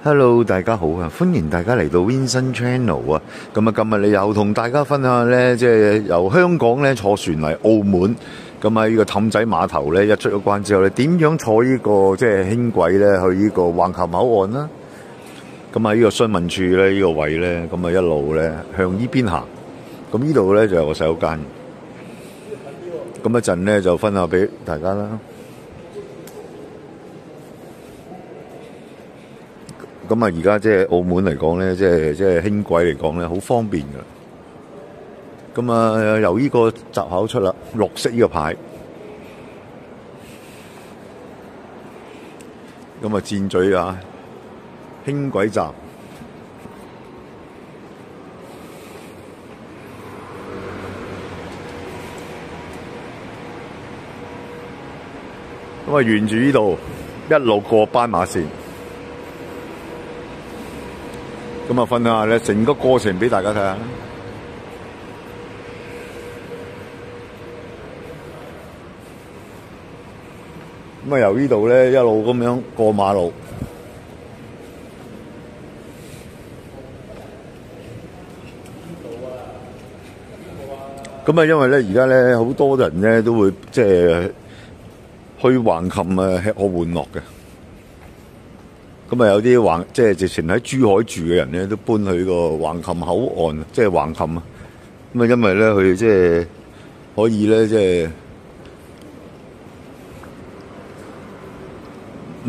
Hello，大家好啊！歡迎大家嚟到 Vincent Channel 啊！咁啊，今日你又同大家分享咧，即係由香港咧坐船嚟澳門，咁啊呢個氹仔碼頭咧一出咗關之後咧，點樣坐呢個即係輕軌咧去呢個橫琴口岸啦？咁啊呢個詢問處咧呢個位咧，咁啊一路咧向呢邊行，咁呢度咧就有個洗手間，咁一陣咧就分享俾大家啦。咁啊，而家即係澳門嚟講咧，即係輕軌嚟講咧，好方便㗎。咁啊，由呢個閘口出啦，綠色呢個牌。咁啊，箭咀啊，輕軌站。咁啊，沿住呢度一路過斑馬線。咁啊，分享下咧成個過程俾大家睇下。咁啊，由呢度咧一路咁樣過馬路。咁啊，因為咧而家咧好多人咧都會即係去橫琴啊吃喝玩樂嘅。咁啊，有啲即係直情喺珠海住嘅人咧，都搬去個橫琴口岸，即係橫琴啊。咁啊，因為咧佢即係可以咧，即係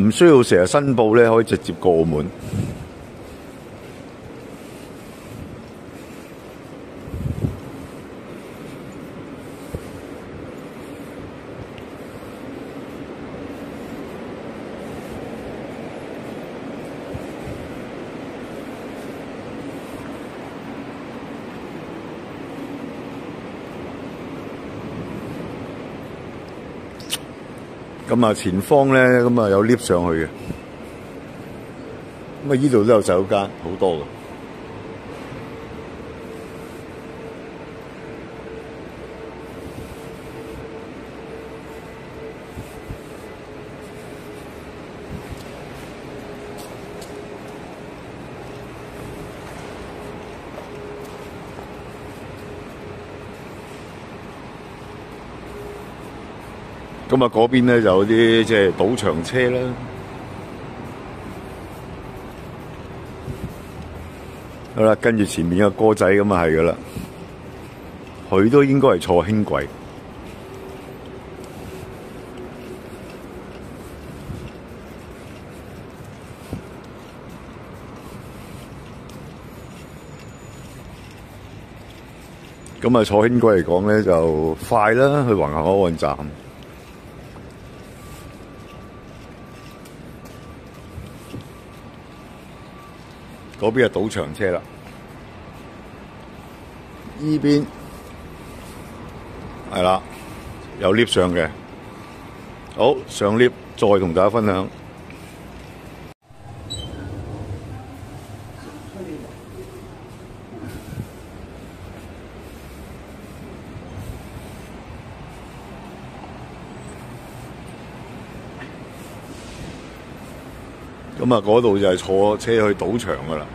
唔需要成日申報咧，可以直接過澳門。咁啊，前方咧，咁啊有 lift 上去嘅。咁啊，依度都有洗手間，好多嘅。咁啊，嗰邊咧就有啲即係賭場車啦。好啦，跟住前面嘅歌仔咁啊係噶啦，佢都應該係坐輕軌。咁啊，坐輕軌嚟講咧就快啦，去橫琴口岸站。嗰邊係賭場車啦，依邊係啦，有 lift 上嘅。好，上 lift 再同大家分享。咁啊，嗰度就係坐車去賭場噶啦。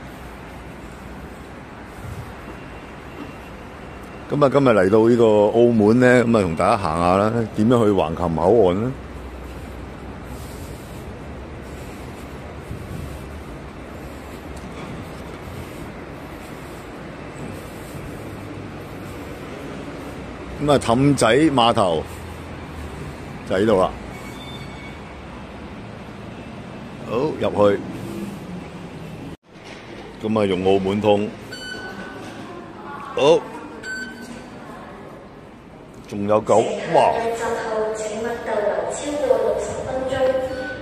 咁啊，今日嚟到呢個澳門咧，咁啊，同大家行下啦，點樣去橫琴口岸咧？咁啊，氹仔碼頭就喺呢度啦。好，入去，咁啊用澳門通，好，仲有9，哇！請勿逗留超過60分鐘，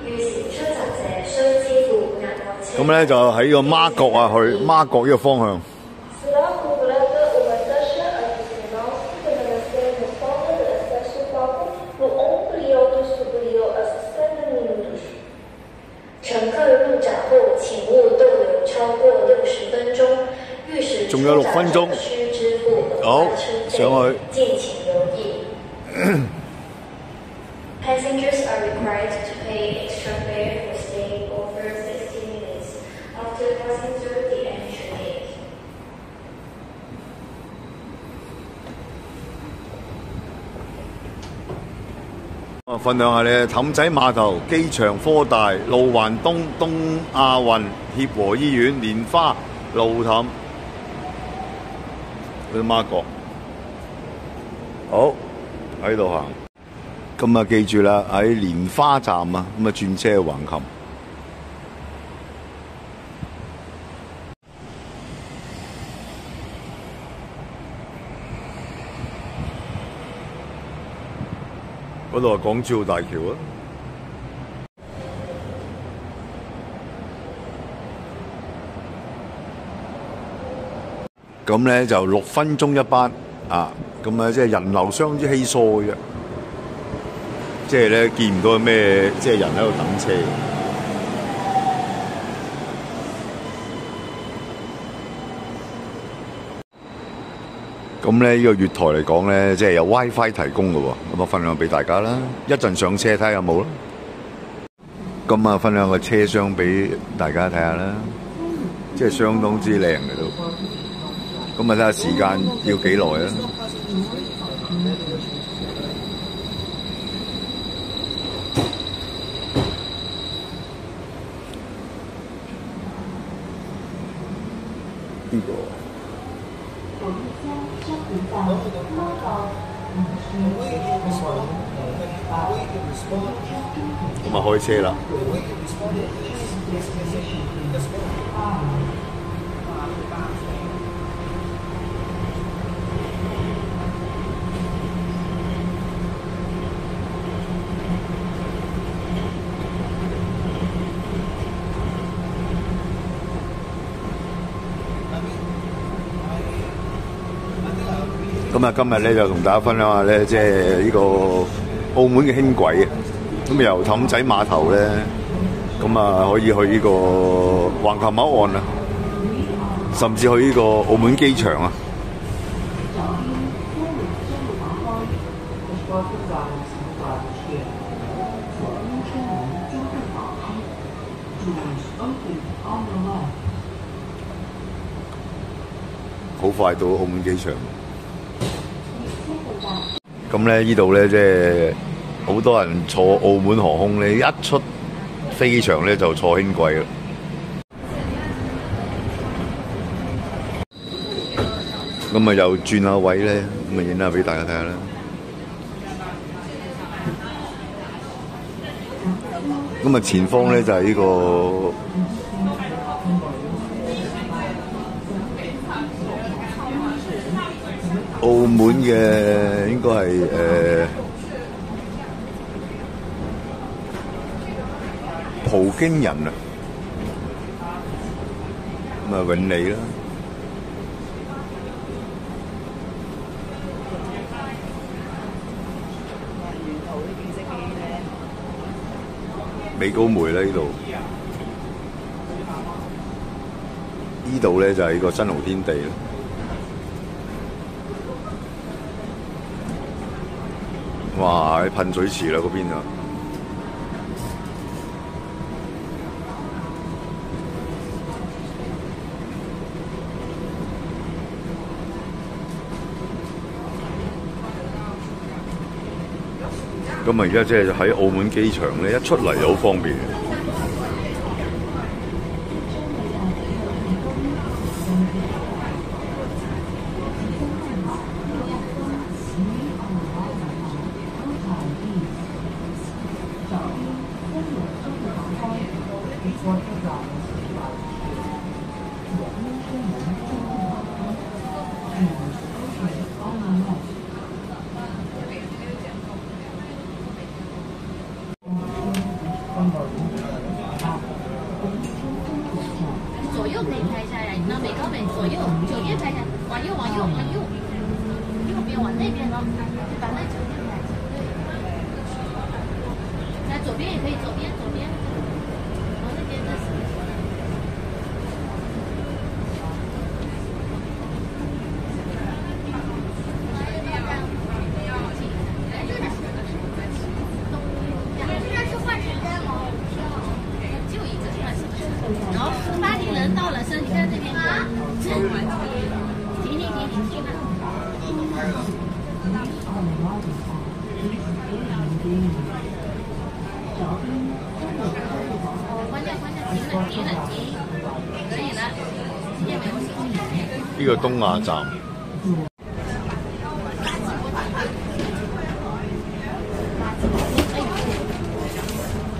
預時出閘者需支付額外車費。咁咧就喺個媽閣啊，去媽閣呢個方向。仲有6分鐘，好，上去。敬請留意。Passengers are required to pay extra fare for staying over 60 minutes 分享下咧，氹仔碼頭、機場、科大、路環東、東亞運、協和醫院、蓮花、路氹嗰啲孖角，好喺度行。咁啊，記住啦，喺蓮花站啊，咁啊轉車去橫琴。嗰度係港珠澳大橋啊！咁咧就6分鐘一班啊！咁啊，即係人流相當之稀疏嘅啫，即係咧見唔到咩即係人喺度等車。咁咧呢個月台嚟講咧，即係有 WiFi 提供嘅喎，咁我分享俾大家啦。一陣上車睇下有冇啦。咁啊，分享個車廂俾大家睇下啦，即係相當之靚嘅都。咁啊，睇下時間要幾耐啊？呢個。咁啊，開車啦！咁啊，今日咧就同大家分享下咧，即係呢個澳門嘅輕軌啊。咁由氹仔碼頭咧，咁啊可以去呢個橫琴口岸啊，甚至去呢個澳門機場啊。好快到澳門機場。咁咧，呢度咧即係好多人坐澳門航空咧，一出飛機場咧就坐輕軌啦。咁啊，又轉下位咧，咁啊影下俾大家睇下啦。咁啊，前方咧就係呢個澳門嘅，應該係葡京人啊，咁啊永利啦。美高梅啦呢度，呢度咧就係個新濠天地啦。哇！噴水池啦嗰邊啊！咁啊，而家即係喺澳門機場咧，一出嚟就好方便。左右可以拍下来，那美高美左右拍下，往右，右边往那边咯，把那酒店拍。那左边也可以，左边，往那边的。然后巴黎人到了，身体在这边停。關掉，停了，可以了，今天沒有事情。呢個東亞站。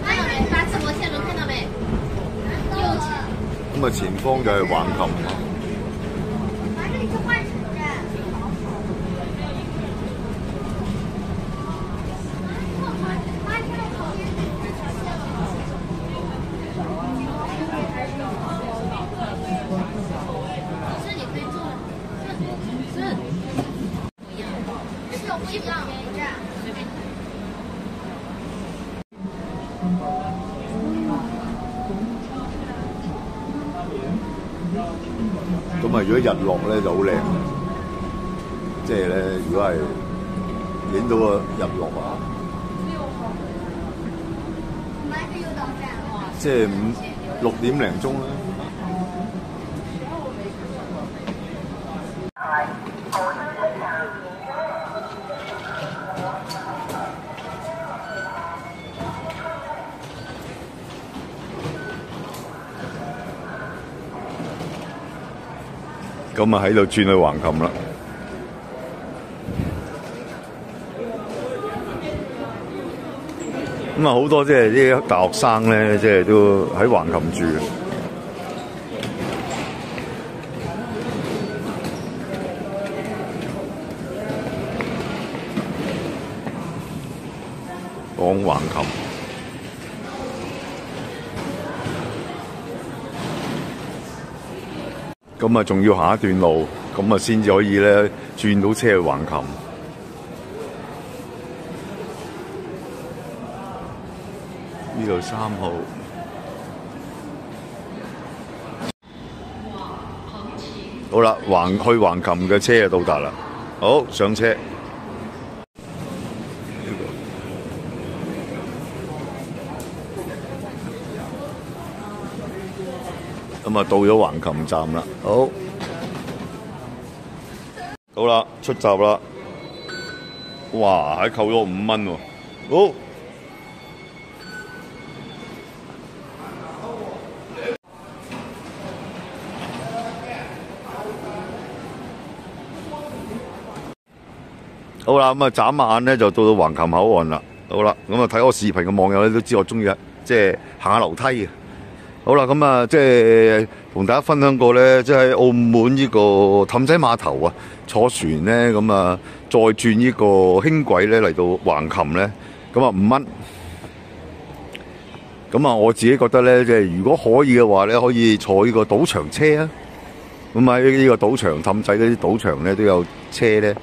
看到沒？八字膊線輪看到沒？右前。咁啊，前方就係橫琴。咁啊，如果日落咧就好靚，即係咧，如果係影到個日落啊，即係6點零鐘啦。咁啊喺度轉去橫琴啦。咁啊好多即係啲大學生咧，即係都喺橫琴住。講橫琴。咁啊，仲要下一段路，咁啊先至可以咧轉到車去橫琴。呢度3號。好啦，去橫琴嘅車就到達啦。好，上車。咁啊，到咗橫琴站啦。好啦，出閘啦。哇，扣咗5蚊喎。好。好啦，咁啊眨眼咧就到橫琴口岸啦。好啦，咁啊睇我視頻嘅網友咧都知我中意即係行下樓梯嘅。好啦，咁啊，即係同大家分享過咧，即係澳門呢個氹仔碼頭啊，坐船咧，咁啊，再轉呢個輕軌咧嚟到橫琴咧，咁啊5蚊。咁啊，我自己覺得咧，即係如果可以嘅話咧，可以坐呢個賭場車啊。咁喺呢個賭場氹仔嗰啲賭場咧都有車咧，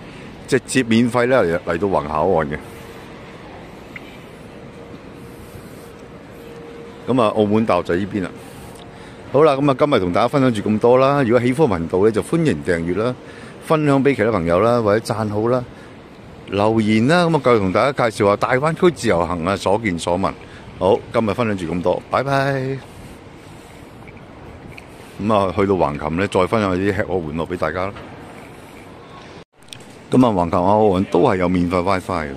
直接免費咧嚟到橫口岸嘅。咁啊，澳門大學就喺呢邊啦。好啦，咁啊，今日同大家分享住咁多啦。如果喜歡頻道咧，就歡迎訂閱啦，分享俾其他朋友啦，或者讚好啦，留言啦。咁啊，繼續同大家介紹下大灣區自由行啊，所見所聞。好，今日分享住咁多，拜拜。咁啊，去到橫琴咧，再分享啲吃喝玩樂俾大家啦。咁啊，橫琴口岸都係有免費 WiFi 嘅。